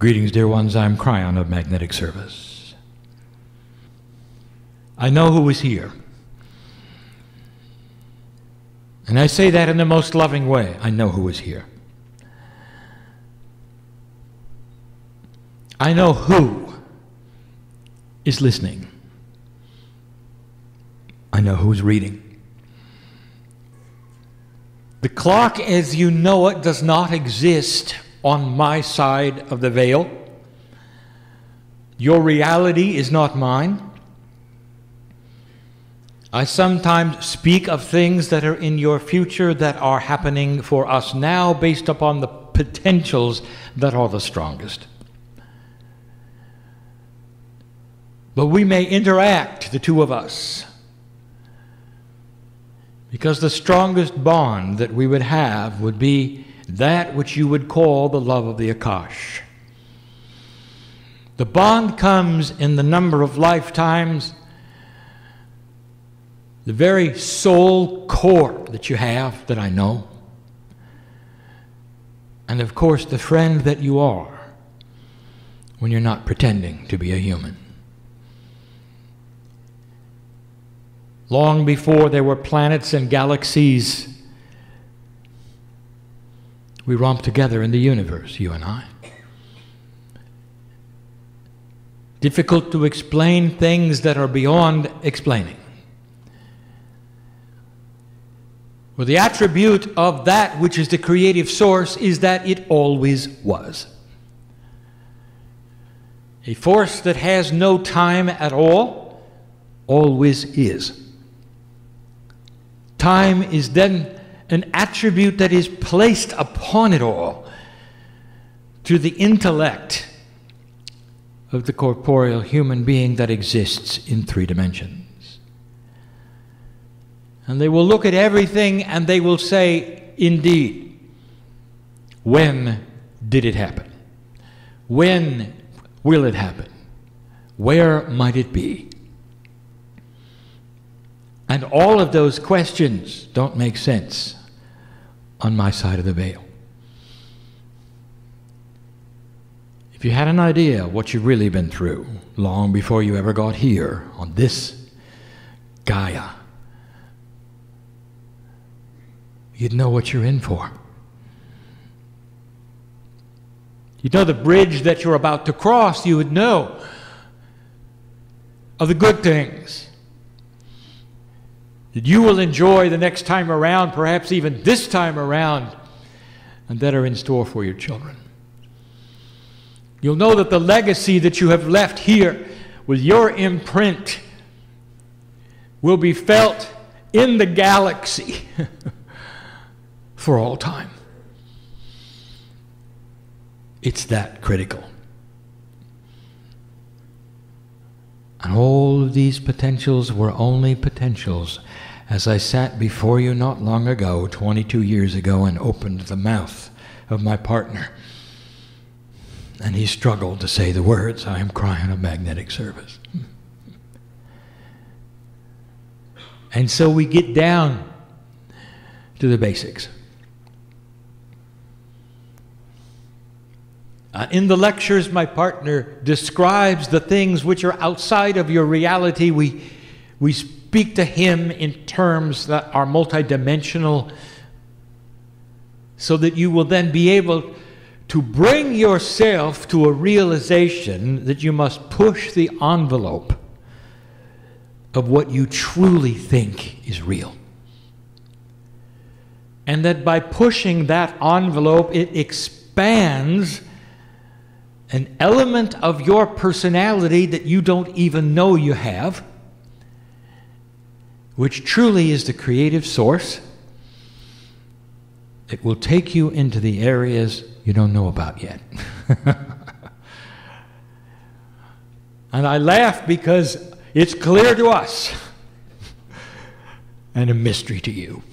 Greetings, dear ones. I'm Kryon of Magnetic Service. I know who is here. And I say that in the most loving way. I know who is here. I know who is listening. I know who's reading. The clock as you know it does not exist on my side of the veil. Your reality is not mine. I sometimes speak of things that are in your future that are happening for us now based upon the potentials that are the strongest. But we may interact, the two of us, because the strongest bond that we would have would be that which you would call the love of the Akash. The bond comes in the number of lifetimes, the very soul core that you have, that I know, and of course the friend that you are when you're not pretending to be a human. Long before there were planets and galaxies, we romped together in the universe, you and I. Difficult to explain things that are beyond explaining. Well, the attribute of that which is the creative source is that it always was. A force that has no time at all always is. Time is then an attribute that is placed upon it all to the intellect of the corporeal human being that exists in 3 dimensions. And they will look at everything and they will say, indeed, when did it happen? When will it happen? Where might it be? And all of those questions don't make sense on my side of the veil. If you had an idea of what you've really been through long before you ever got here on this Gaia, you'd know what you're in for. You'd know the bridge that you're about to cross. You would know of the good things that you will enjoy the next time around, perhaps even this time around, and that are in store for your children. You'll know that the legacy that you have left here with your imprint will be felt in the galaxy for all time. It's that critical. And all of these potentials were only potentials as I sat before you not long ago, 22 years ago, and opened the mouth of my partner. And he struggled to say the words, I am Kryon of Magnetic Service. And so we get down to the basics. In the lectures, my partner describes the things which are outside of your reality. We speak to him in terms that are multidimensional so that you will then be able to bring yourself to a realization that you must push the envelope of what you truly think is real. And that by pushing that envelope, it expands an element of your personality that you don't even know you have, which truly is the creative source. It will take you into the areas you don't know about yet. And I laugh because it's clear to us and a mystery to you.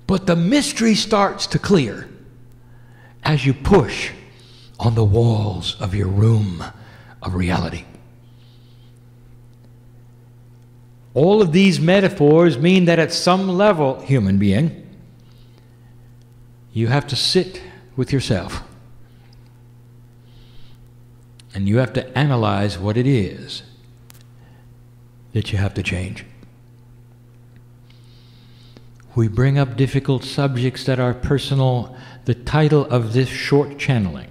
But the mystery starts to clear as you push on the walls of your room of reality. All of these metaphors mean that at some level, human being, you have to sit with yourself And you have to analyze what it is that you have to change. We bring up difficult subjects that are personal. The title of this short channeling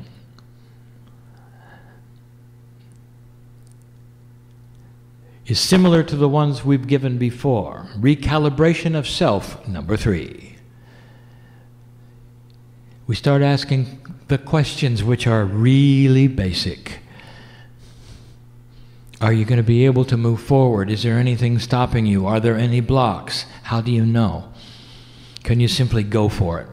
is similar to the ones we've given before. Recalibration of self, number 3. We start asking the questions which are really basic. Are you going to be able to move forward? Is there anything stopping you? Are there any blocks? How do you know? Can you simply go for it?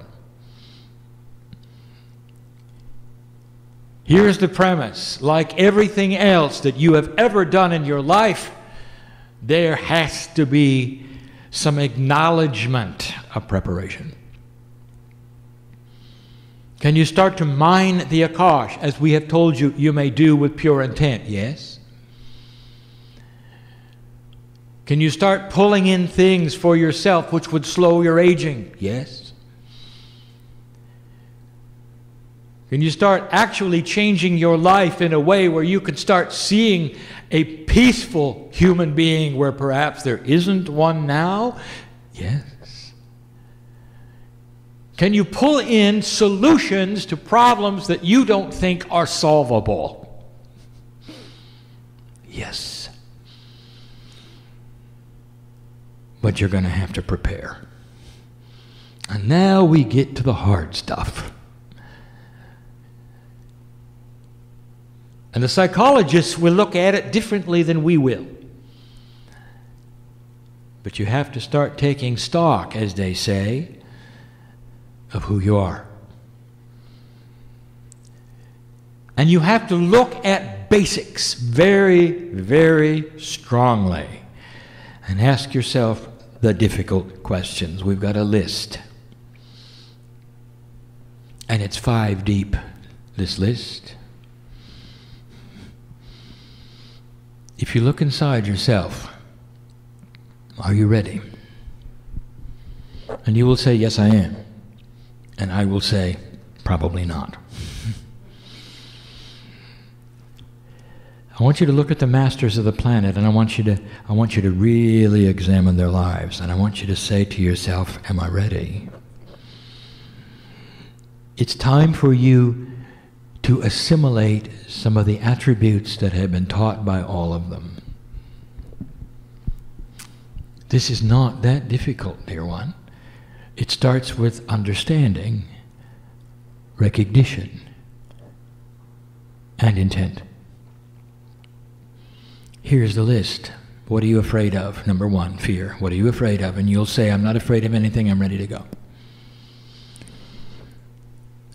Here's the premise. Like everything else that you have ever done in your life, there has to be some acknowledgement of preparation. Can you start to mine the Akash, as we have told you, you may do with pure intent? Yes. Can you start pulling in things for yourself which would slow your aging? Yes. Can you start actually changing your life in a way where you can start seeing a peaceful human being where perhaps there isn't one now? Yes. Can you pull in solutions to problems that you don't think are solvable? Yes. But you're going to have to prepare. And now we get to the hard stuff. And the psychologists will look at it differently than we will. But you have to start taking stock, as they say, of who you are. And you have to look at basics very, very strongly and ask yourself the difficult questions. We've got a list. And it's 5 deep, this list. If you look inside yourself, are you ready? And you will say, yes, I am. And I will say, probably not. I want you to look at the masters of the planet, and I want you to really examine their lives. And I want you to say to yourself, am I ready? It's time for you to assimilate some of the attributes that have been taught by all of them. This is not that difficult, dear one. It starts with understanding, recognition, and intent. Here's the list. What are you afraid of? Number 1, fear. What are you afraid of? And you'll say, I'm not afraid of anything, I'm ready to go.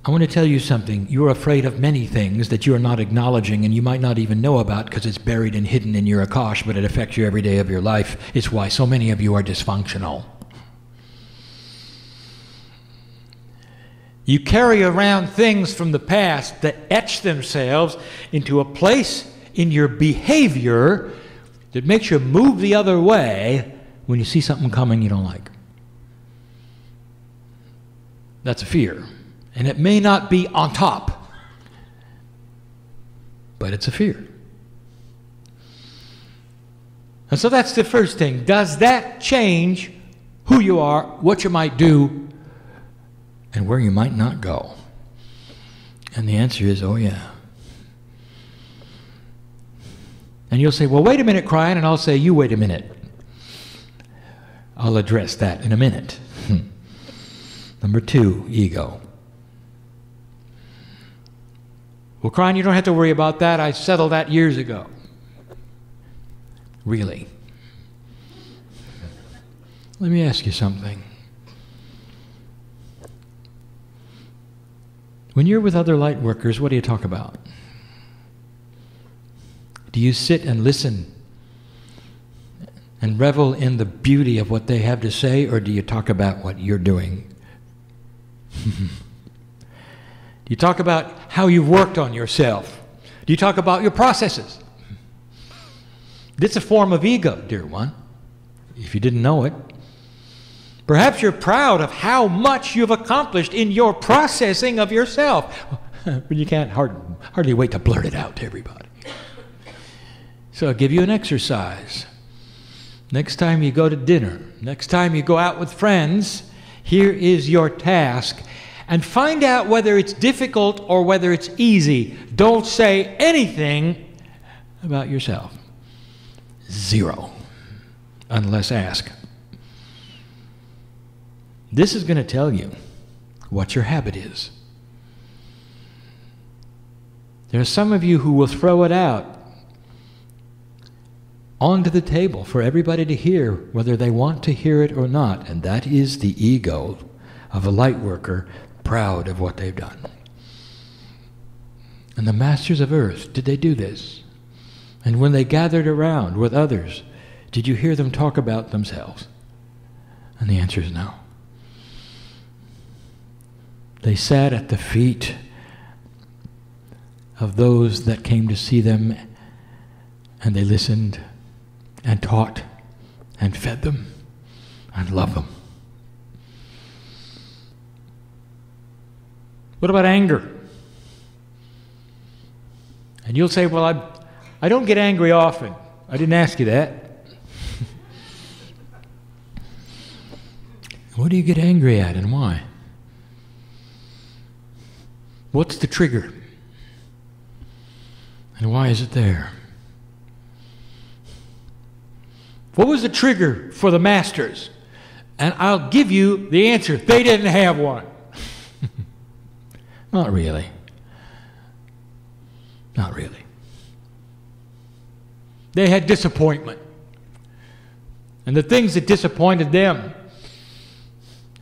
I want to tell you something. You're afraid of many things that you're not acknowledging and you might not even know about because it's buried and hidden in your Akash, but it affects you every day of your life. It's why so many of you are dysfunctional. You carry around things from the past that etch themselves into a place in your behavior that makes you move the other way when you see something coming you don't like. That's a fear. And it may not be on top, but it's a fear. And so that's the first thing. Does that change who you are, what you might do, and where you might not go? And the answer is, oh yeah. And you'll say, well, wait a minute, Kryon, and I'll say, you wait a minute. I'll address that in a minute. Number 2, ego. Well, Kryon, you don't have to worry about that. I settled that years ago. Really? Let me ask you something. When you're with other light workers, what do you talk about? Do you sit and listen and revel in the beauty of what they have to say, or do you talk about what you're doing? Do you talk about how you've worked on yourself? Do you talk about your processes? It's a form of ego, dear one, if you didn't know it. Perhaps you're proud of how much you've accomplished in your processing of yourself. but you can't hardly wait to blurt it out to everybody. So I'll give you an exercise. Next time you go to dinner, next time you go out with friends, here is your task. And find out whether it's difficult or whether it's easy. Don't say anything about yourself. Zero. Unless asked. This is going to tell you what your habit is. There are some of you who will throw it out onto the table for everybody to hear, whether they want to hear it or not. And that is the ego of a light worker, proud of what they've done. And the masters of earth, did they do this? And when they gathered around with others, did you hear them talk about themselves? And the answer is no. They sat at the feet of those that came to see them, and they listened and taught and fed them and loved them. What about anger? And you'll say, well, I don't get angry often. I didn't ask you that. What do you get angry at and why? What's the trigger? And why is it there? What was the trigger for the masters? And I'll give you the answer. They didn't have one. Not really. Not really. They had disappointment. And the things that disappointed them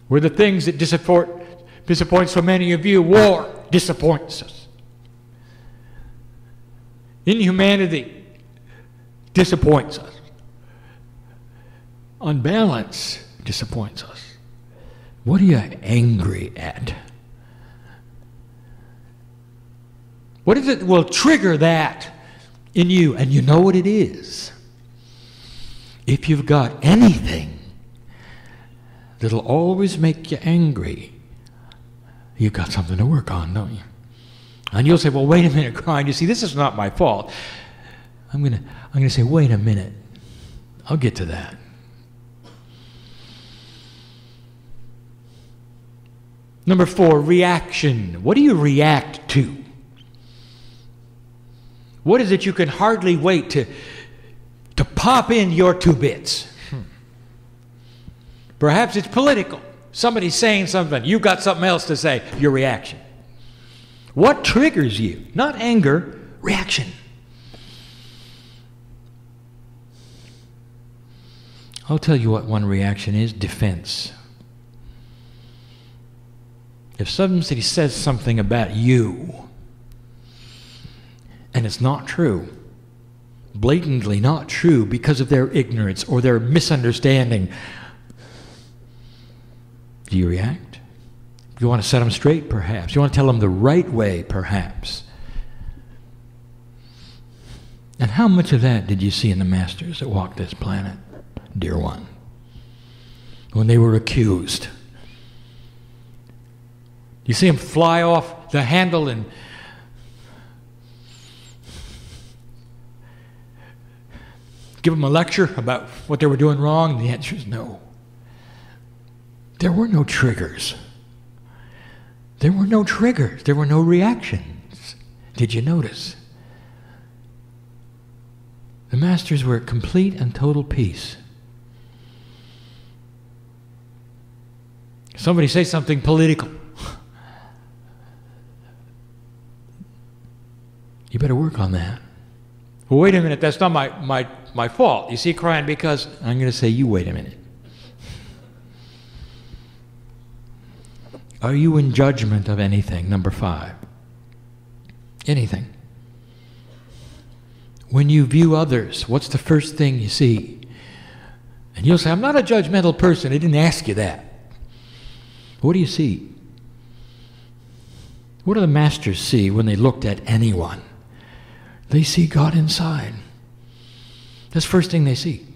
were the things that disappoint so many of you. War disappoints us. Inhumanity disappoints us. Unbalance disappoints us. What are you angry at? What is it that will trigger that in you? And you know what it is. If you've got anything that'll always make you angry, you've got something to work on, don't you? And you'll say, well, wait a minute, Kryon. You see, this is not my fault. I'm gonna say, wait a minute. I'll get to that. Number 4, reaction. What do you react to? What is it you can hardly wait to pop in your 2 bits? Perhaps it's political. Somebody's saying something. You've got something else to say. Your reaction. What triggers you? Not anger, reaction. I'll tell you what one reaction is. Defense. If somebody says something about you, and it's not true, blatantly not true because of their ignorance or their misunderstanding, do you react? You want to set them straight, perhaps. You want to tell them the right way, perhaps. And how much of that did you see in the masters that walked this planet, dear one? When they were accused. You see them fly off the handle and give them a lecture about what they were doing wrong? And the answer is no. There were no triggers. There were no triggers. There were no reactions. Did you notice? The masters were at complete and total peace. Somebody say something political. You better work on that. Well, wait a minute, that's not my fault. You see, Kryon, because I'm going to say, you wait a minute. Are you in judgment of anything? Number 5. Anything. When you view others, what's the first thing you see? And you'll say, I'm not a judgmental person. I didn't ask you that. What do you see? What do the masters see when they looked at anyone? They see God inside. That's the first thing they see.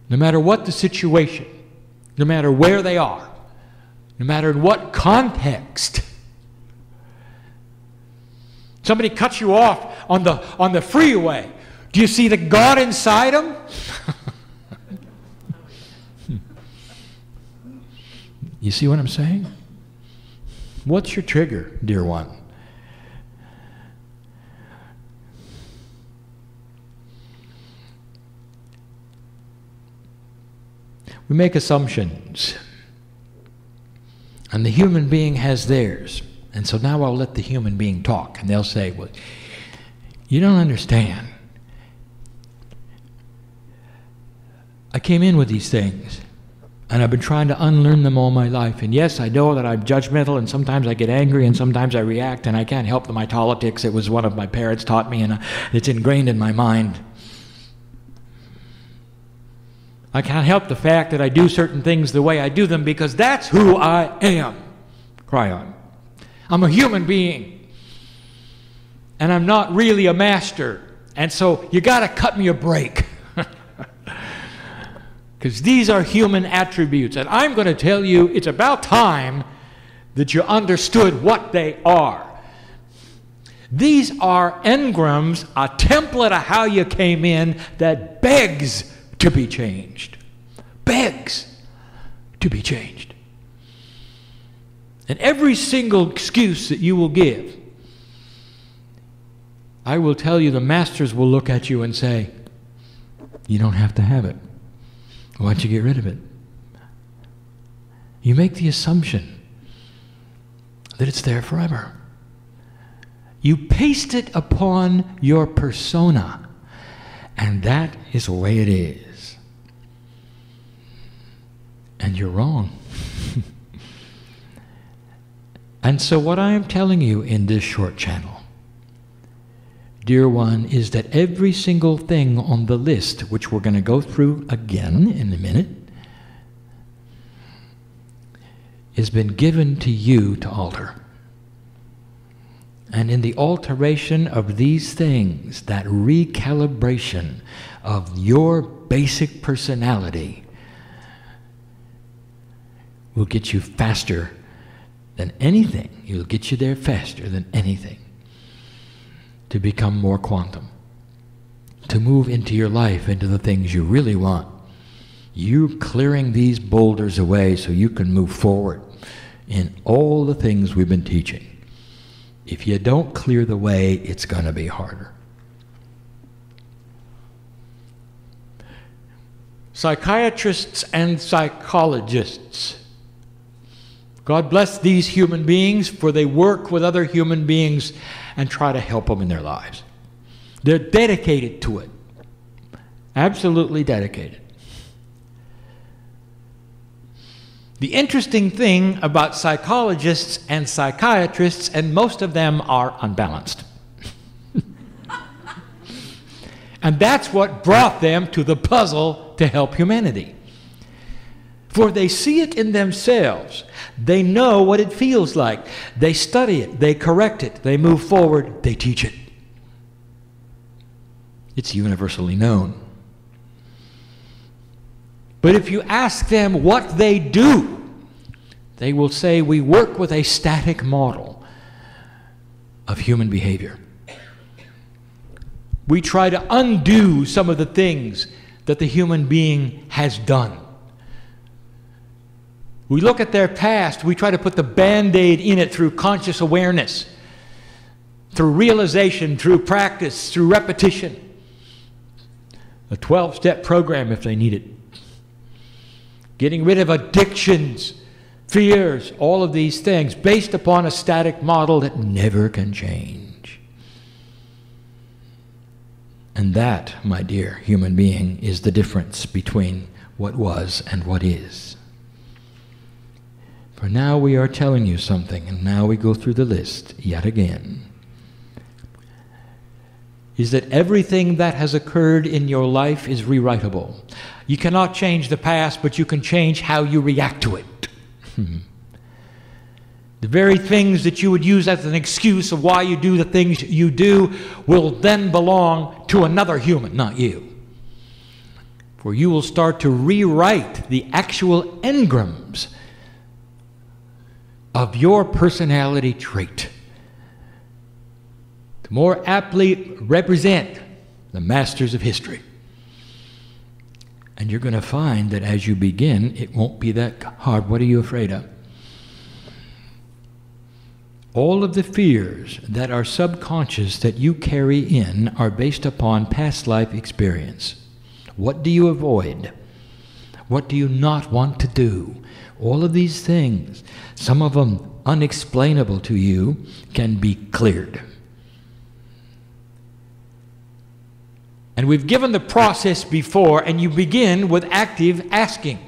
No matter what the situation, no matter where they are, no matter in what context. Somebody cuts you off on the freeway. Do you see the God inside them? You see what I'm saying? What's your trigger, dear one? We make assumptions, and the human being has theirs. And so now I'll let the human being talk, and they'll say, well, you don't understand. I came in with these things, and I've been trying to unlearn them all my life. And yes, I know that I'm judgmental, and sometimes I get angry, and sometimes I react, and I can't help my politics. It was one of my parents taught me, and it's ingrained in my mind. I can't help the fact that I do certain things the way I do them because that's who I am. Kryon. I'm a human being. And I'm not really a master. And so you got to cut me a break. Because these are human attributes. And I'm going to tell you it's about time that you understood what they are. These are engrams, a template of how you came in that begs to be changed. Begs to be changed. And every single excuse that you will give, I will tell you the masters will look at you and say, you don't have to have it. Why don't you get rid of it? You make the assumption that it's there forever. You paste it upon your persona, and that is the way it is. And you're wrong. And so what I am telling you in this short channel, dear one, is that every single thing on the list, which we're going to go through again in a minute, has been given to you to alter. And in the alteration of these things, that recalibration of your basic personality will get you faster than anything. It'll get you there faster than anything. To become more quantum. To move into your life, into the things you really want. You clearing these boulders away so you can move forward in all the things we've been teaching. If you don't clear the way, it's going to be harder. Psychiatrists and psychologists, God bless these human beings, for they work with other human beings and try to help them in their lives. They're dedicated to it. Absolutely dedicated. The interesting thing about psychologists and psychiatrists, and most of them are unbalanced. And that's what brought them to the puzzle to help humanity. For they see it in themselves. They know what it feels like. They study it. They correct it. They move forward. They teach it. It's universally known. But if you ask them what they do, they will say, we work with a static model of human behavior. We try to undo some of the things that the human being has done. We look at their past, we try to put the Band-Aid in it through conscious awareness, through realization, through practice, through repetition. A 12-step program if they need it. Getting rid of addictions, fears, all of these things based upon a static model that never can change. And that, my dear human being, is the difference between what was and what is. For now we are telling you something, and now we go through the list yet again. Is that everything that has occurred in your life is rewritable. You cannot change the past, but you can change how you react to it. The very things that you would use as an excuse of why you do the things you do will then belong to another human, not you. For you will start to rewrite the actual engrams of your personality trait to more aptly represent the masters of history. And you're going to find that as you begin, it won't be that hard. What are you afraid of? All of the fears that are subconscious that you carry in are based upon past life experience. What do you avoid? What do you not want to do? All of these things, some of them unexplainable to you, can be cleared. And we've given the process before, and you begin with active asking.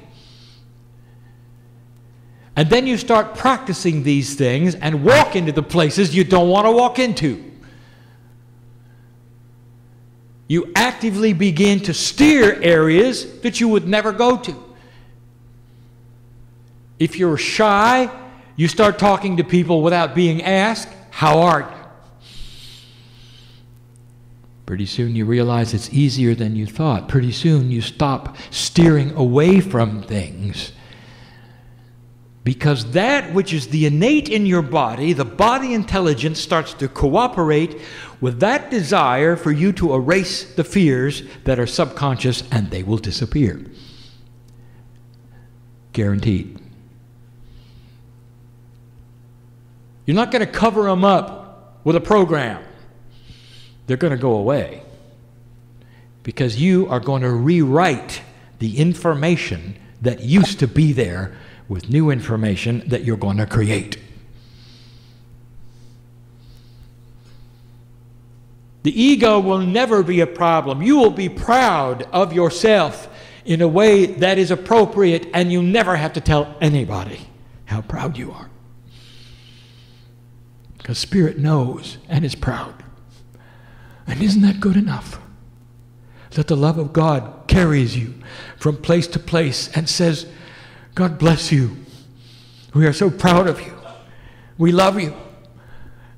And then you start practicing these things and walk into the places you don't want to walk into. You actively begin to steer areas that you would never go to. If you're shy, you start talking to people without being asked, "How are you?" Pretty soon you realize it's easier than you thought. Pretty soon you stop steering away from things. Because that which is the innate in your body, the body intelligence, starts to cooperate with that desire for you to erase the fears that are subconscious, and they will disappear. Guaranteed. You're not going to cover them up with a program. They're going to go away. Because you are going to rewrite the information that used to be there with new information that you're going to create. The ego will never be a problem. You will be proud of yourself in a way that is appropriate, and you never have to tell anybody how proud you are. Because Spirit knows and is proud. And isn't that good enough? That the love of God carries you from place to place and says, "God bless you. We are so proud of you. We love you."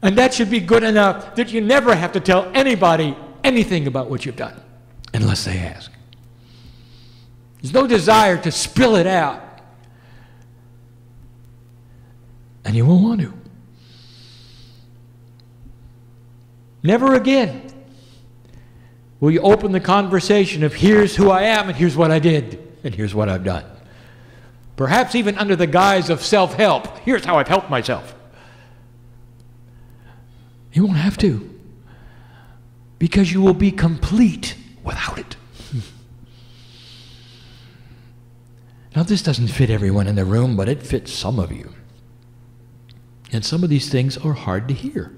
And that should be good enough that you never have to tell anybody anything about what you've done, unless they ask. There's no desire to spill it out. And you won't want to. Never again will you open the conversation of here's who I am and here's what I did and here's what I've done. Perhaps even under the guise of self-help. Here's how I've helped myself. You won't have to, because you will be complete without it. Now, this doesn't fit everyone in the room, but it fits some of you. And some of these things are hard to hear.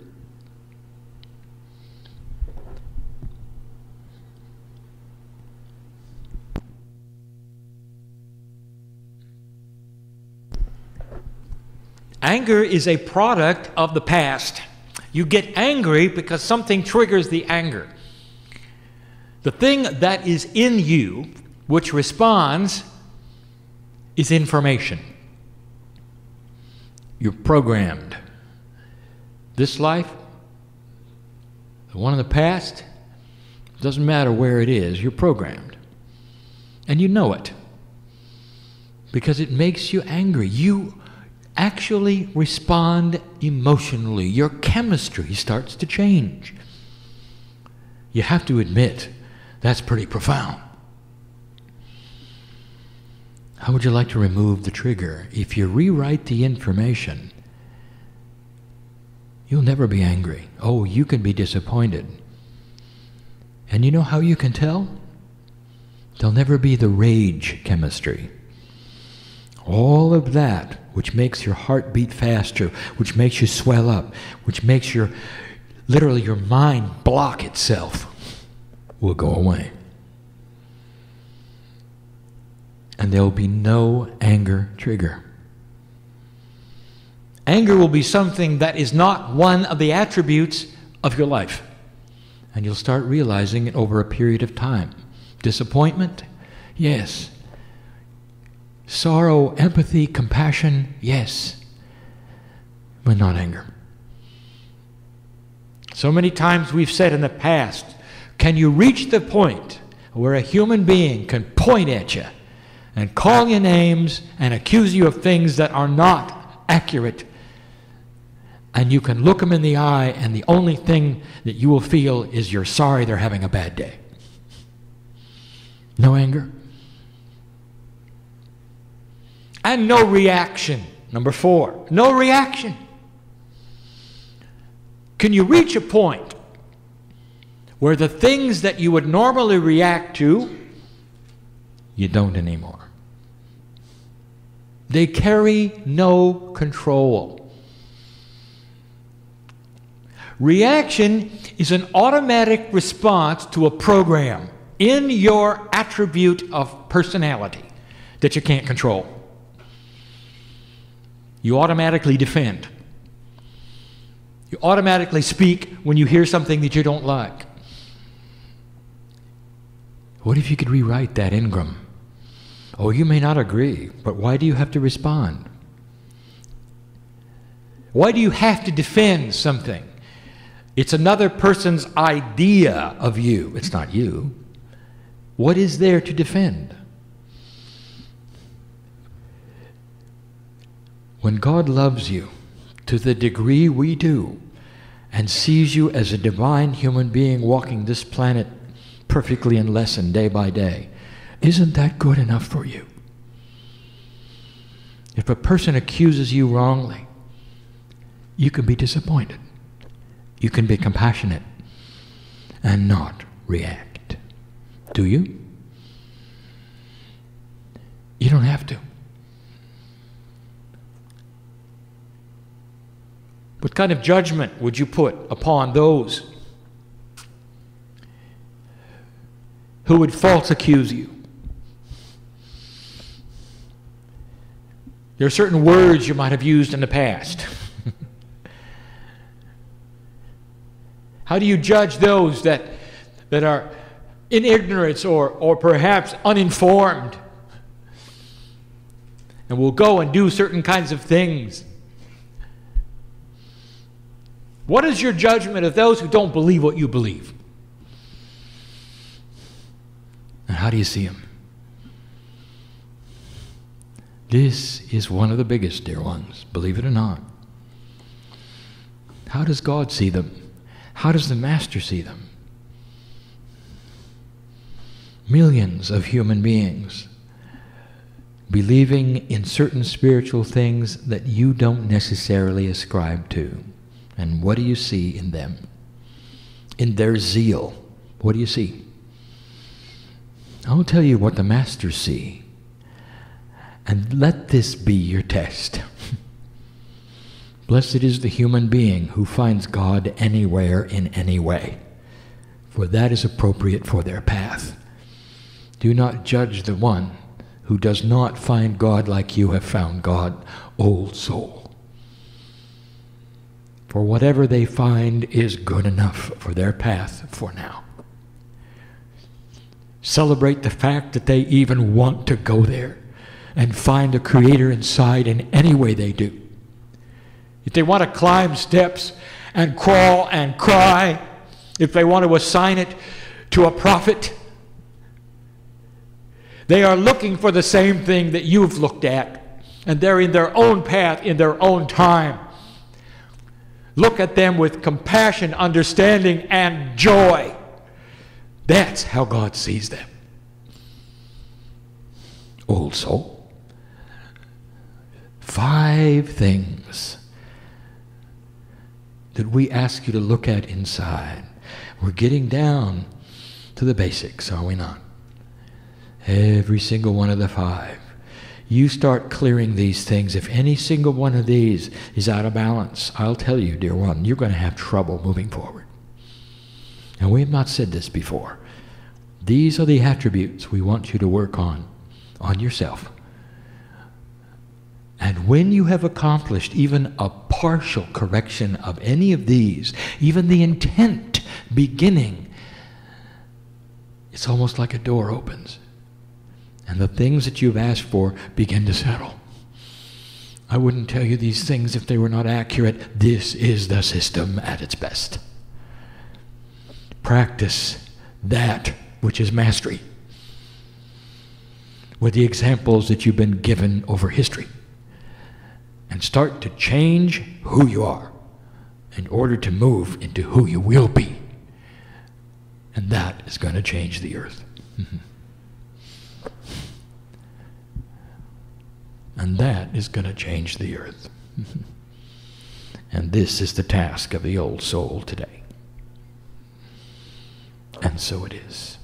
Anger is a product of the past. You get angry because something triggers the anger. The thing that is in you, which responds, is information. You're programmed. This life, the one in the past, doesn't matter where it is, you're programmed. And you know it. Because it makes you angry. You actually respond emotionally. Your chemistry starts to change. You have to admit, that's pretty profound. How would you like to remove the trigger? If you rewrite the information, you'll never be angry. Oh, you can be disappointed. And you know how you can tell? There'll never be the rage chemistry. All of that which makes your heart beat faster, which makes you swell up, which makes literally your mind block itself, will go away. And there will be no anger trigger. Anger will be something that is not one of the attributes of your life. And you'll start realizing it over a period of time. Disappointment? Yes. Sorrow, empathy, compassion? Yes. But not anger. So many times we've said in the past, can you reach the point where a human being can point at you and call you names and accuse you of things that are not accurate And you can look them in the eye, and the only thing that you will feel is you're sorry they're having a bad day. No anger. And no reaction. Number 4, no reaction. Can you reach a point where the things that you would normally react to, you don't anymore? They carry no control. Reaction is an automatic response to a program in your attribute of personality that you can't control. You automatically defend. You automatically speak when you hear something that you don't like. What if you could rewrite that engram? Oh, you may not agree, but why do you have to respond? Why do you have to defend something? It's another person's idea of you. It's not you. What is there to defend? When God loves you to the degree we do and sees you as a divine human being walking this planet perfectly in lesson day by day, isn't that good enough for you? If a person accuses you wrongly, you can be disappointed. You can be compassionate and not react. Do you? You don't have to. What kind of judgment would you put upon those who would false accuse you? There are certain words you might have used in the past. How do you judge those that are in ignorance or perhaps uninformed and will go and do certain kinds of things? What is your judgment of those who don't believe what you believe? And how do you see them? This is one of the biggest, dear ones, believe it or not. How does God see them? How does the Master see them? Millions of human beings believing in certain spiritual things that you don't necessarily ascribe to. And what do you see in them? In their zeal, what do you see? I'll tell you what the Masters see. And let this be your test. Blessed is the human being who finds God anywhere in any way, for that is appropriate for their path. Do not judge the one who does not find God like you have found God, old soul. For whatever they find is good enough for their path for now. Celebrate the fact that they even want to go there and find the Creator inside in any way they do. If they want to climb steps and crawl and cry, if they want to assign it to a prophet, they are looking for the same thing that you've looked at, and they're in their own path, in their own time. Look at them with compassion, understanding, and joy. That's how God sees them. Old soul. 5 things that we ask you to look at inside. We're getting down to the basics, are we not? Every single one of the 5. You start clearing these things. If any single one of these is out of balance, I'll tell you, dear one, you're going to have trouble moving forward. And we have not said this before. These are the attributes we want you to work on yourself. And when you have accomplished even a partial correction of any of these, even the intent beginning, it's almost like a door opens. And the things that you've asked for begin to settle. I wouldn't tell you these things if they were not accurate. This is the system at its best. Practice that which is mastery with the examples that you've been given over history. And start to change who you are. in order to move into who you will be. And that is going to change the earth. And that is going to change the earth. And this is the task of the old soul today. And so it is.